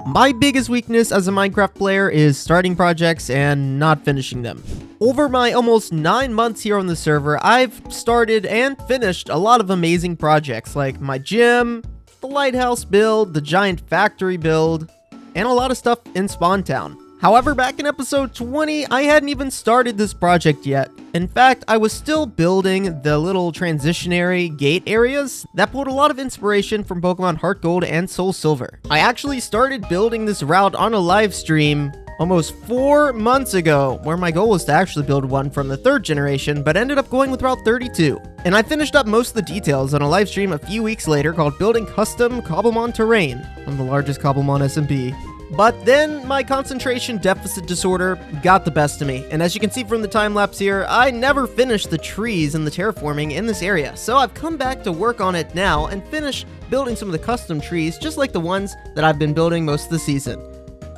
My biggest weakness as a Minecraft player is starting projects and not finishing them. Over my almost 9 months here on the server, I've started and finished a lot of amazing projects like my gym, the lighthouse build, the giant factory build, and a lot of stuff in Spawn Town. However, back in episode 20, I hadn't even started this project yet. In fact, I was still building the little transitionary gate areas that pulled a lot of inspiration from Pokemon Heart Gold and Soul Silver. I actually started building this route on a live stream almost 4 months ago, where my goal was to actually build one from the 3rd generation, but ended up going with Route 32. And I finished up most of the details on a live stream a few weeks later called Building Custom Cobblemon Terrain on the largest Cobblemon SMP. But then my concentration deficit disorder got the best of me, and as you can see from the time lapse here, I never finished the trees and the terraforming in this area, so I've come back to work on it now and finish building some of the custom trees just like the ones that I've been building most of the season.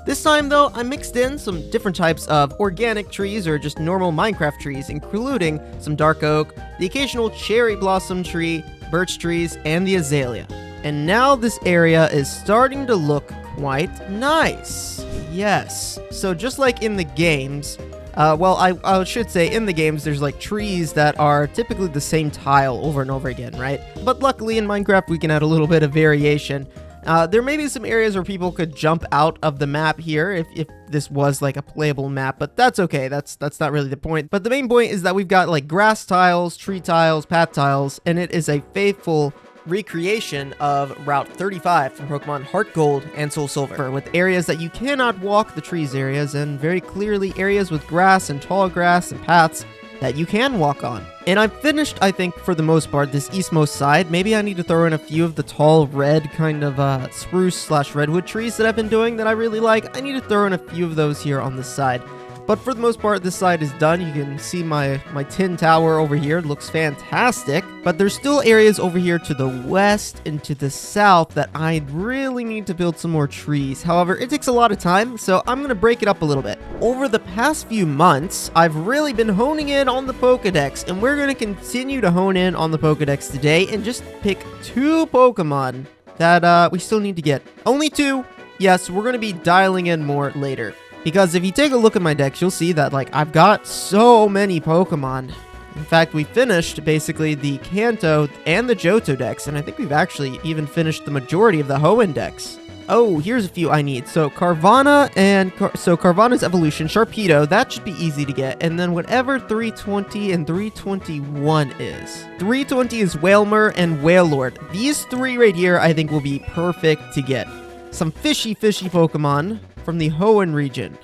This time though, I mixed in some different types of organic trees or just normal Minecraft trees, including some dark oak, the occasional cherry blossom tree, birch trees, and the azalea. And now this area is starting to look quite nice. Yes. So just like in the games, I should say in the games, there's like trees that are typically the same tile over and over again, right? But luckily in Minecraft, we can add a little bit of variation. There may be some areas where people could jump out of the map here if this was like a playable map, but that's okay. That's not really the point. But the main point is that we've got like grass tiles, tree tiles, path tiles, and it is a faithful recreation of Route 35 from Pokemon Heart Gold and Soul Silver, with areas that you cannot walk the trees areas, and very clearly areas with grass and tall grass and paths that you can walk on. And I've finished, I think, for the most part, this eastmost side. Maybe I need to throw in a few of the tall red kind of spruce/redwood trees that I've been doing that I really like. I need to throw in a few of those here on this side. But for the most part, this side is done. You can see my tin tower over here. It looks fantastic. But there's still areas over here to the west and to the south that I really need to build some more trees. However, it takes a lot of time, so I'm going to break it up a little bit. Over the past few months, I've really been honing in on the Pokedex, and we're going to continue to hone in on the Pokedex today and just pick 2 Pokemon that we still need to get. Only 2. Yes, we're going to be dialing in more later. Because if you take a look at my decks, you'll see that, like, I've got so many Pokemon. In fact, we finished, basically, the Kanto and the Johto decks, and I think we've actually even finished the majority of the Hoenn decks. Oh, here's a few I need. So, Carvanha and... Carvanha's Evolution, Sharpedo, that should be easy to get. And then whatever 320 and 321 is. 320 is Wailmer and Wailord. These 3 right here, I think, will be perfect to get. Some fishy Pokemon from the Hoenn region.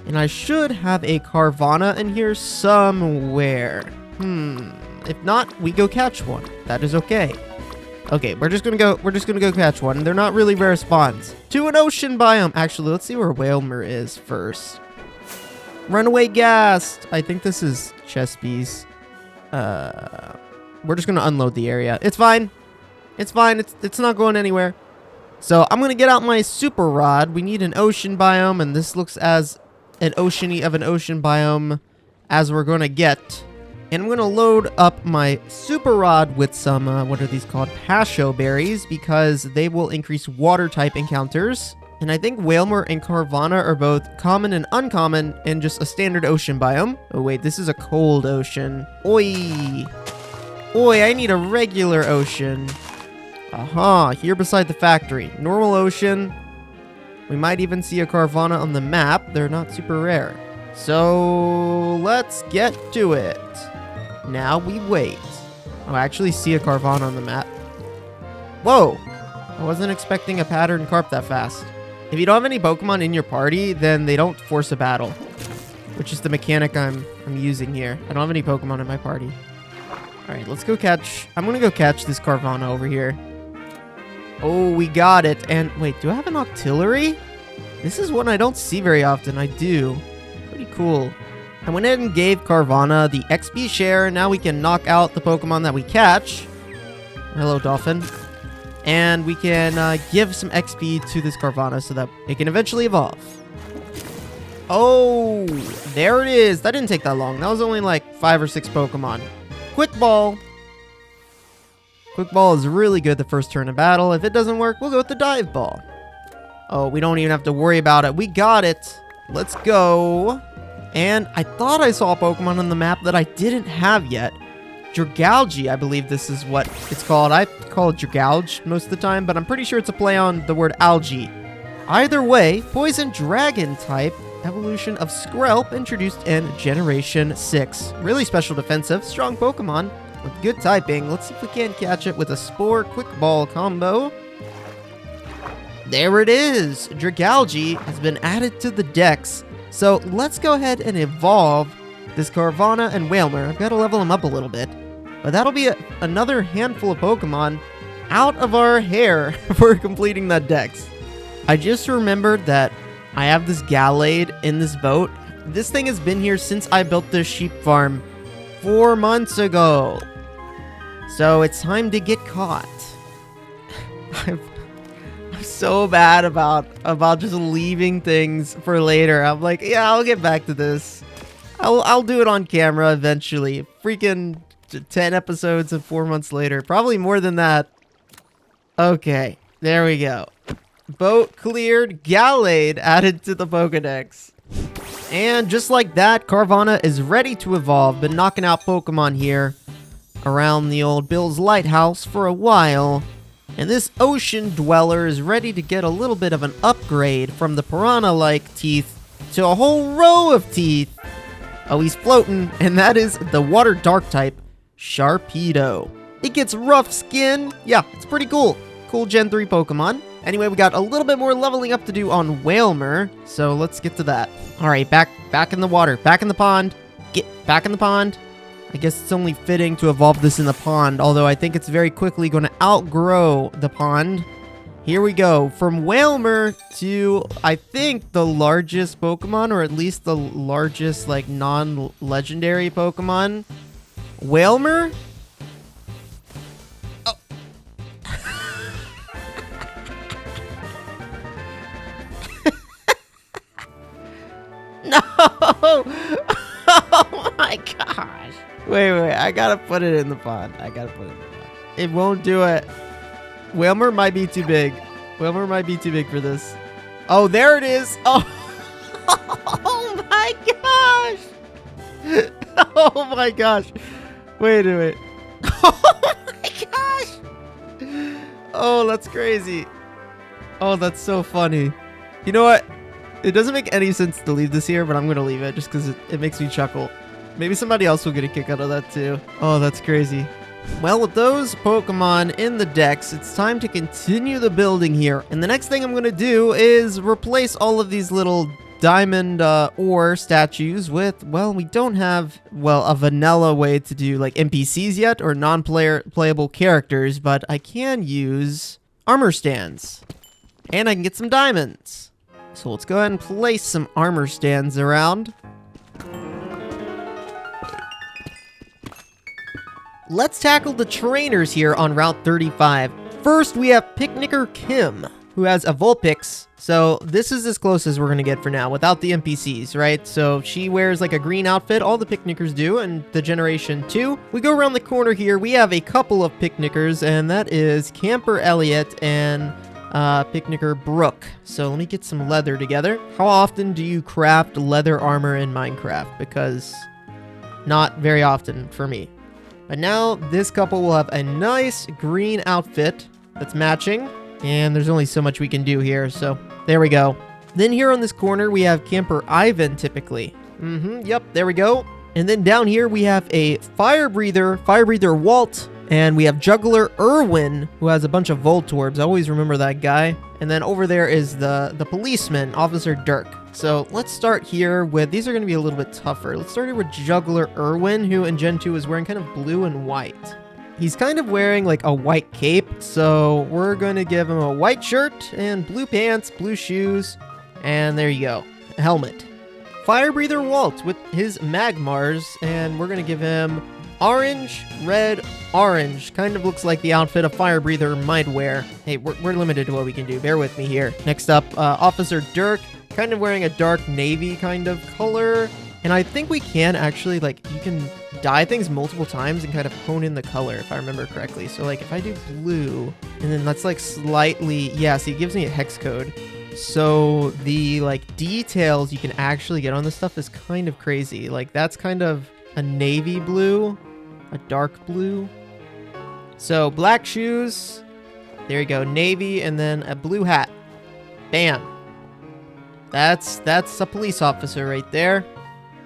And I should have a Carvanha in here somewhere. If not, we go catch one. That is okay. Okay, we're just gonna go catch one. They're not really rare spawns. To an ocean biome. Actually, let's see where Wailmer is first. Runaway Ghast. I think this is Chesapeake's. We're just gonna unload the area. It's fine. It's fine. It's not going anywhere. So I'm going to get out my Super Rod. We need an ocean biome, and this looks as an ocean-y of an ocean biome as we're going to get. And I'm going to load up my Super Rod with some, what are these called? Pasho berries, because they will increase water-type encounters. And I think Wailmer and Carvanha are both common and uncommon in just a standard ocean biome. Oh wait, this is a cold ocean. Oi! Oi, I need a regular ocean. Aha, here beside the factory. Normal ocean. We might even see a Carvanha on the map. They're not super rare. So, let's get to it. Now we wait. Oh, I actually see a Carvanha on the map. Whoa! I wasn't expecting a pattern carp that fast. If you don't have any Pokemon in your party, then they don't force a battle. Which is the mechanic I'm using here. I don't have any Pokemon in my party. Alright, let's go catch... I'm gonna go catch this Carvanha over here. Oh, we got it. And wait, do I have an Octillery? This is one I don't see very often. I do. Pretty cool. I went ahead and gave Carvanha the XP share. Now we can knock out the Pokemon that we catch. Hello, Dolphin. And we can give some XP to this Carvanha so that it can eventually evolve. Oh, there it is. That didn't take that long. That was only like 5 or 6 Pokemon. Quick Ball. Quick Ball is really good the first turn of battle. If it doesn't work, we'll go with the Dive Ball. Oh, we don't even have to worry about it. We got it. Let's go. And I thought I saw a Pokemon on the map that I didn't have yet. Dragalge, I believe this is what it's called. I call it Dragalge most of the time, but I'm pretty sure it's a play on the word algae. Either way, Poison Dragon type evolution of Skrelp introduced in Generation 6. Really special defensive, strong Pokemon with good typing. Let's see if we can't catch it with a Spore Quick Ball combo. There it is! Dragalge has been added to the dex. So let's go ahead and evolve this Carvana and Wailmer. I've got to level them up a little bit. But that'll be another handful of Pokemon out of our hair for completing that dex. I just remembered that I have this Gallade in this boat. This thing has been here since I built this sheep farm 4 months ago. So it's time to get caught. I'm so bad about just leaving things for later. I'm like, yeah, I'll get back to this. I'll do it on camera eventually. Freaking 10 episodes and 4 months later. Probably more than that. Okay, there we go. Boat cleared, Gallade added to the Pokedex. And just like that, Carvana is ready to evolve. Been knocking out Pokemon here around the old Bill's Lighthouse for a while. And this Ocean Dweller is ready to get a little bit of an upgrade from the Piranha-like teeth to a whole row of teeth. Oh, he's floating, and that is the Water Dark type, Sharpedo. It gets rough skin. Yeah, it's pretty cool. Cool Gen 3 Pokemon. Anyway, we got a little bit more leveling up to do on Wailmer, so let's get to that. All right, back in the water, back in the pond. Get back in the pond. I guess it's only fitting to evolve this in the pond, although I think it's very quickly going to outgrow the pond. Here we go. From Wailmer to, I think, the largest Pokemon, or at least the largest, like, non-legendary Pokemon. Wailmer? Oh. No! Oh my gosh. Wait, I gotta put it in the pond. It won't do it. Wailmer might be too big. Wailmer might be too big for this. Oh, there it is. Oh, oh my gosh. Oh my gosh. Wait a minute. Oh my gosh. Oh, that's crazy. Oh, that's so funny. You know what? It doesn't make any sense to leave this here, but I'm going to leave it just because it makes me chuckle. Maybe somebody else will get a kick out of that too. Oh, that's crazy. Well, with those Pokemon in the decks, it's time to continue the building here. And the next thing I'm going to do is replace all of these little diamond ore statues with, well, we don't have, well, a vanilla way to do like NPCs yet or non-playable characters, but I can use armor stands. And I can get some diamonds. So let's go ahead and place some armor stands around. Let's tackle the trainers here on Route 35. First, we have Picnicker Kim, who has a Vulpix. So this is as close as we're going to get for now, without the NPCs, right? So she wears like a green outfit, all the Picnickers do, and the Generation 2. We go around the corner here, we have a couple of Picnickers, and that is Camper Elliot and Picnicker Brooke. So let me get some leather together. How often do you craft leather armor in Minecraft? Because not very often for me. But now this couple will have a nice green outfit that's matching. And there's only so much we can do here, so there we go. Then here on this corner, we have Camper Ivan typically. Yep, there we go. And then down here, we have a Fire Breather Walt. And we have Juggler Irwin, who has a bunch of Voltorbs. I always remember that guy. And then over there is the policeman, Officer Dirk. So let's start here with, these are going to be a little bit tougher. Let's start here with Juggler Irwin, who in Gen 2 is wearing kind of blue and white. He's kind of wearing like a white cape, so we're going to give him a white shirt and blue pants, blue shoes, and there you go, a helmet. Fire Breather Walt with his Magmars, and we're going to give him orange, red, orange. Kind of looks like the outfit a Fire Breather might wear. Hey, we're limited to what we can do. Bear with me here. Next up, Officer Dirk, kind of wearing a dark navy kind of color. And I think we can actually, like, you can dye things multiple times and kind of hone in the color, if I remember correctly. So, like, if I do blue, and then that's, like, slightly, yeah, see, it gives me a hex code. So the like details you can actually get on this stuff is kind of crazy. Like that's kind of a navy blue, a dark blue. So black shoes, there you go, navy, and then a blue hat. Bam. That's a police officer right there.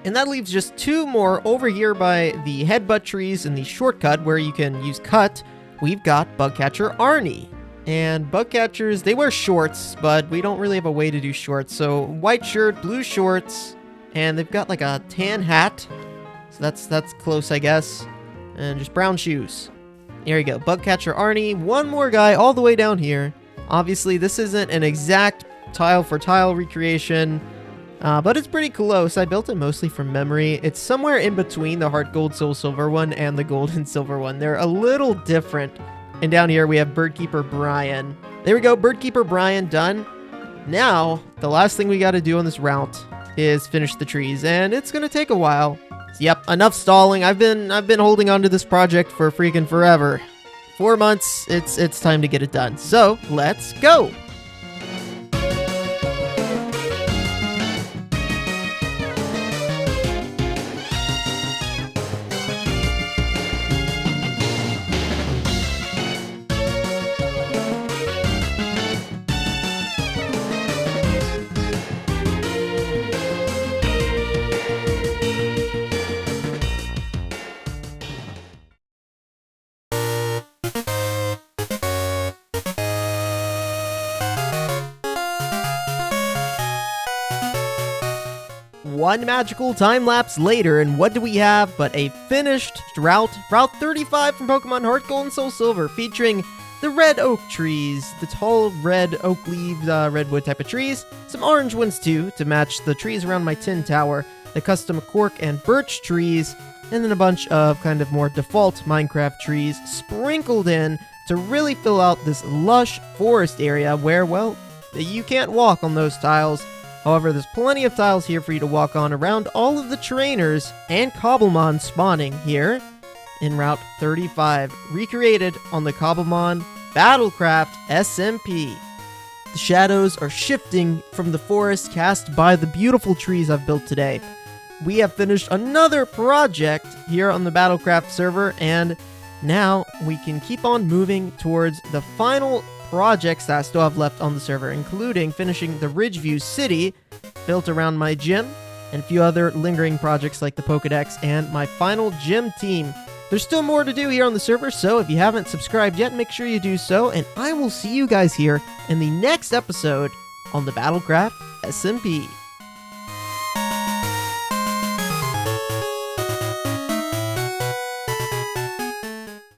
And that leaves just 2 more over here by the headbutt trees in the shortcut where you can use cut. We've got Bugcatcher Arnie. And Bugcatchers, they wear shorts, but we don't really have a way to do shorts. So white shirt, blue shorts, and they've got like a tan hat. So that's close, I guess. And just brown shoes. There you go, Bugcatcher Arnie. 1 more guy all the way down here. Obviously, this isn't an exact tile for tile recreation, but it's pretty close. I built it mostly from memory. It's somewhere in between the Heart Gold Soul Silver one and the Gold and Silver one. They're a little different. And down here we have Birdkeeper Brian. There we go, Birdkeeper Brian done. Now, the last thing we got to do on this route is finish the trees, and it's gonna take a while. So, yep, enough stalling. I've been holding on to this project for freaking forever. 4 months. It's time to get it done. So let's go. One magical time lapse later, and what do we have but a finished route, Route 35 from Pokemon Heart Gold and Soul Silver, featuring the red oak trees, the tall red oak leaves, redwood type of trees, some orange ones too to match the trees around my tin tower, the custom cork and birch trees, and then a bunch of kind of more default Minecraft trees sprinkled in to really fill out this lush forest area where, well, you can't walk on those tiles. However, there's plenty of tiles here for you to walk on around all of the trainers and Cobblemon spawning here in Route 35, recreated on the Cobblemon BattleCraft SMP. The shadows are shifting from the forest cast by the beautiful trees I've built today. We have finished another project here on the BattleCraft server, and now we can keep on moving towards the final projects that I still have left on the server, including finishing the Ridgeview City, built around my gym, and a few other lingering projects like the Pokedex and my final gym team. There's still more to do here on the server, so if you haven't subscribed yet, make sure you do so, and I will see you guys here in the next episode on the BattleCraft SMP.